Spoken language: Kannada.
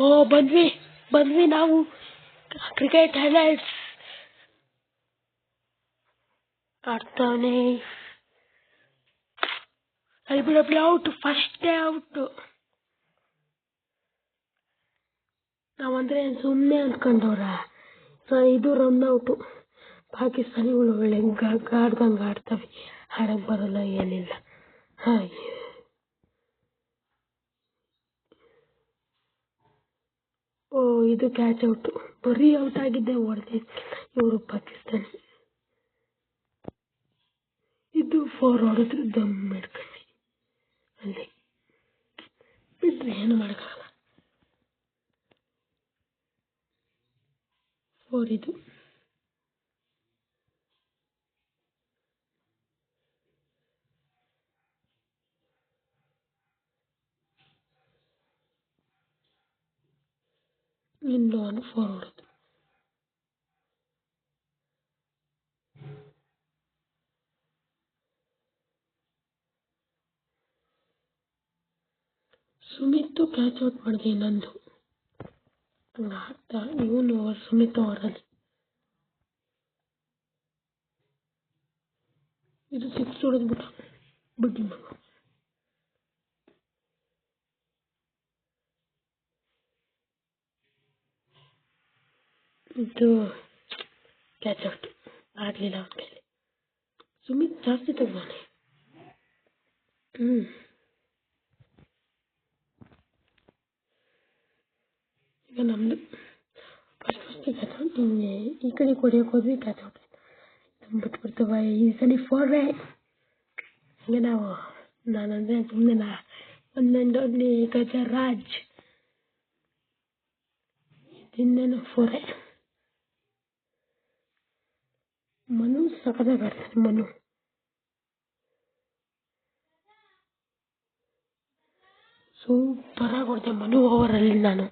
ಓ ಬಂದ್ವಿ ನಾವು ಕ್ರಿಕೆಟ್ ಹೈಲೈಟ್ಸ್ ಆಡ್ತಾನೆ. LBW out, first day out. ನಾವಂದ್ರೆ ಸುಮ್ಮನೆ ಅನ್ಕೊಂಡವ್ರ, ಇದು ರನ್ ಔಟು. ಪಾಕಿಸ್ತಾನಿಗಳು ಒಳ್ಳೆ ಗಾಡ್ದಂಗೆ ಆಡ್ತವೆ, ಆಡಕ್ ಬರಲ್ಲ ಏನಿಲ್ಲ. ಓ ಇದು ಕ್ಯಾಚ್ ಔಟು, ಬರೀ ಔಟ್ ಆಗಿದ್ದೆ ಹೊಡೆದಿ ಇವರು ಪಾಕಿಸ್ತಾನಿ. ಇದು 4 ಹೊಡೆದ್ರು ದಮ್ ಹಿಡ್ಕೊಂಡು ಅಲ್ಲಿ ಬಿಟ್ರೆ ಏನು ಮಾಡೋಕ್ಕಾಗಲ್ಲ. 4 ಇದು. ಇನ್ನೊಂದು 4 ಹೊಡೆದು. ಸುಮಿತ್ ಕ್ಯಾಚ್ ಔಟ್ ಮಾಡಿದೆ ಇನ್ನೊಂದು. ಆಗ್ತಾ ಇವನು ಸುಮಿತ್ ಅವರಲ್ಲಿ ಇದು 6 ಹೊಡೆದ್ಬಿಟ್ಟು ಬಡ್ಡಿ ಮಗ. ಇದು ಕ್ಯಾಚ್ ಔಟ್ ಆಗ್ಲಿಲ್ಲ ಅವನ ಕೈಲಿ. ಸುಮಿತ್ ಜಾಸ್ತಿ ತಗೋನೆ. ಈಗ ನಮ್ದು ಫಸ್ಟ್ ಕ್ಯಾಚ್ ಔಟ್. ಈ ಕಡೆ ಕೊಡಿಯೋಕೆ ಹೋದ್ವಿ, ಕ್ಯಾಚ್ ಔಟ್ ಬಿಟ್ಬಿಡ್ತವ ಈ ಸಲ 4. ಹಂಗೆ ನಾನಂದ್ರೆ ಸುಮ್ಮನೆ ಒಂದೊಂದು ಗಜರಾಜ್ ಇನ್ನೇನು 4. ಮನು ಸಖತ್ತಾಗಿ ಆಡ್ತಾನೆ. ಮನು ಸೂಪರಾಗಿ ಹೊಡೆದೆ ಮನು ಓವರಲ್ಲಿ ನಾನು.